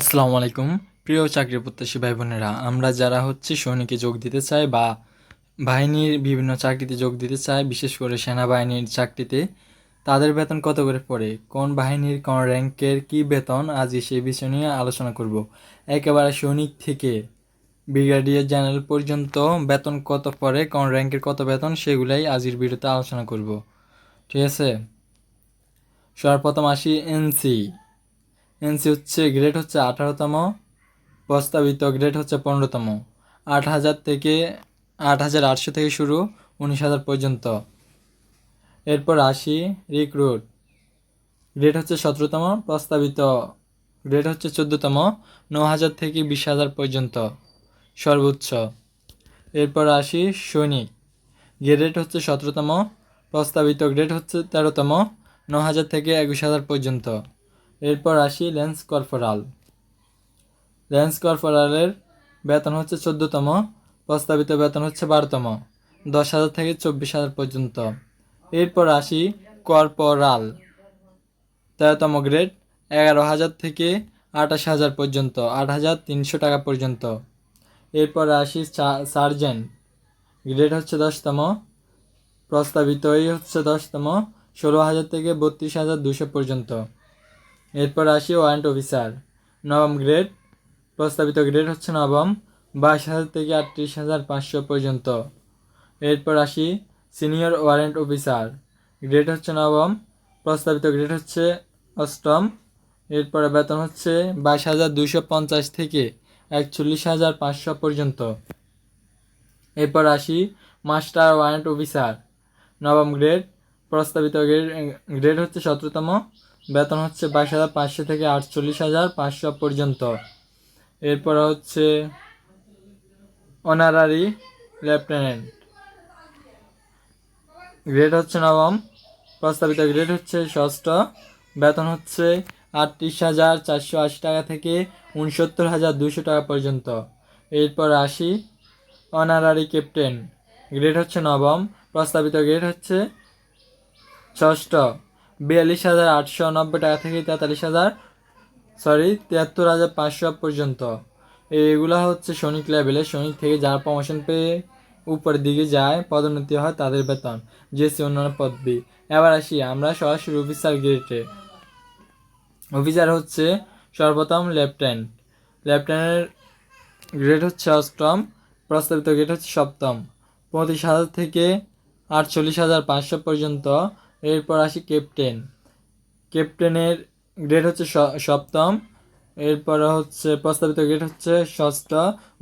আসসালামু আলাইকুম। প্রিয় চাকরি প্রত্যাশী ভাই বোনেরা, আমরা যারা সৈনিকে যোগ দিতে চাই বা বাহিনীর বিভিন্ন চাকরিতে যোগ দিতে চাই, বিশেষ করে সেনাবাহিনীর চাকরিতে, তাদের বেতন কত করে পড়ে, কোন বাহিনীর কোন র্যাঙ্কের কী বেতন, আজ সেই বিষয় নিয়ে আলোচনা করব। একেবারে সৈনিক থেকে ব্রিগেডিয়ার জেনারেল পর্যন্ত বেতন কত পড়ে, কোন র্যাঙ্কের কত বেতন, সেগুলাই আজকের ভিডিওতে আলোচনা করব। ঠিক আছে, সর্বপ্রথম আসি এনসি। এনসি গ্রেড 18তম, প্রস্তাবিত গ্রেড 15তম। 8,800 থেকে শুরু, 19,000 পর্যন্ত। এরপর আসি রিক্রুট। গ্রেড 17তম, প্রস্তাবিত গ্রেড 14তম, 9,000 থেকে 20,000 পর্যন্ত সর্বোচ্চ। এরপর আসি সৈনিক। গ্রেড 17তম, প্রস্তাবিত গ্রেড 13তম, 9,000 থেকে 21,000 পর্যন্ত। এরপর আসি ল্যান্স কর্পোরাল। ল্যান্স কর্পোরালের বেতন 14তম, প্রস্তাবিত বেতন 12তম, 10,000 থেকে 24,000 পর্যন্ত। এরপর আসি কর্পোরাল। 13তম গ্রেড, 11,000 থেকে 28,000 পর্যন্ত, 8,300 টাকা পর্যন্ত। এরপর আসি সার্জেন্ট। গ্রেড 10তম, প্রস্তাবিতই 10তম, 16,000 থেকে 32,200 পর্যন্ত। এরপর আসি ওয়ারেন্ট অফিসার। নবম গ্রেড, প্রস্তাবিত গ্রেড 9ম, 22,000 থেকে 38,500 পর্যন্ত। এরপর আসি সিনিয়র ওয়ারেন্ট অফিসার। গ্রেড 9ম, প্রস্তাবিত গ্রেড 8ম। এরপরে বেতন 22,250 থেকে 41,500 পর্যন্ত। এরপর আসি মাস্টার ওয়ারেন্ট অফিসার। নবম গ্রেড, প্রস্তাবিত গ্রেড 17তম, বেতন 22,500 থেকে 48,500 পর্যন্ত। এরপর অনারারি লেফটেন্যান্ট। গ্রেড 9ম, প্রস্তাবিত গ্রেড 6ষ্ঠ, বেতন 38,480 টাকা থেকে 69,200 টাকা পর্যন্ত। এরপর আসি অনারারি ক্যাপ্টেন। গ্রেড 9ম, প্রস্তাবিত গ্রেড 6ষ্ঠ, 42,890 টাকা থেকে 73,500 পর্যন্ত। এগুলো সৈনিক লেভেলে, সৈনিক থেকে যারা প্রমোশন পেয়ে উপরের দিকে যায়, পদোন্নতি হয়, তাদের বেতন, জেসি অন্যান্য পদবি। এবার আসি আমরা সরাসরি অফিসার গ্রেডে। অফিসার সর্বপ্রথম লেফটেন্যান্ট। লেফটেন্যান্টের গ্রেড 8ম, প্রস্তাবিত গ্রেড 7ম, 35,000 থেকে 48,500 পর্যন্ত। এরপর আসি ক্যাপ্টেন। ক্যাপ্টেনের গ্রেড 7ম, এরপর প্রস্তাবিত গ্রেড 6ষ্ঠ,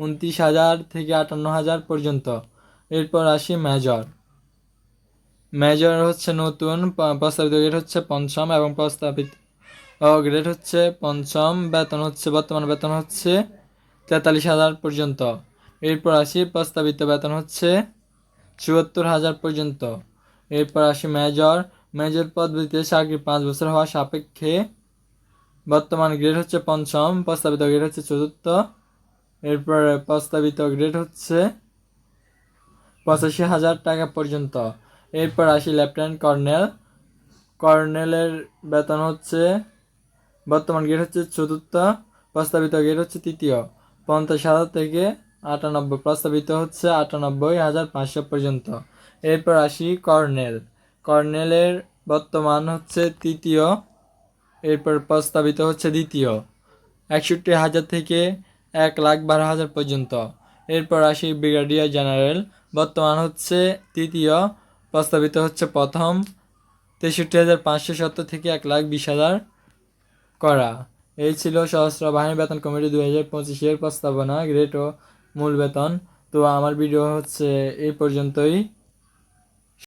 29,000 থেকে 58,000 পর্যন্ত। এরপর আসি মেজর। মেজর নতুন, প্রস্তাবিত গ্রেড 5ম এবং প্রস্তাবিত গ্রেড 5ম, বেতন বর্তমান বেতন 43,000 পর্যন্ত। এরপর আসি প্রস্তাবিত বেতন 74,000 পর্যন্ত। এরপর আসি মেজর। মেজর পদবিতে চাকরি 5 বছর হওয়া সাপেক্ষে বর্তমান গ্রেড 5ম, প্রস্তাবিত গ্রেড 4র্থ। এরপর প্রস্তাবিত গ্রেড 85,000 টাকা পর্যন্ত। এরপর আসি লেফটেন্যান্ট কর্নেল। কর্নেলের বেতন বর্তমান গ্রেড 4র্থ, প্রস্তাবিত গ্রেড 3য়, 50,000 থেকে 98, প্রস্তাবিত 98,500 পর্যন্ত। এরপর আসি কর্নেল। কর্নেলের বর্তমান 3য়, এরপর প্রস্তাবিত 2য়, 61,000 থেকে 1,12,000 পর্যন্ত। এরপর আসি ব্রিগেডিয়ার জেনারেল। বর্তমান 3য়, প্রস্তাবিত 1ম, 63,570 থেকে 1,20,000 করা। এই ছিল সশস্ত্র বাহিনী বেতন কমিটি 2025-এর প্রস্তাবনা, গ্রেড ও মূল বেতন। তো আমার ভিডিও এই পর্যন্তই।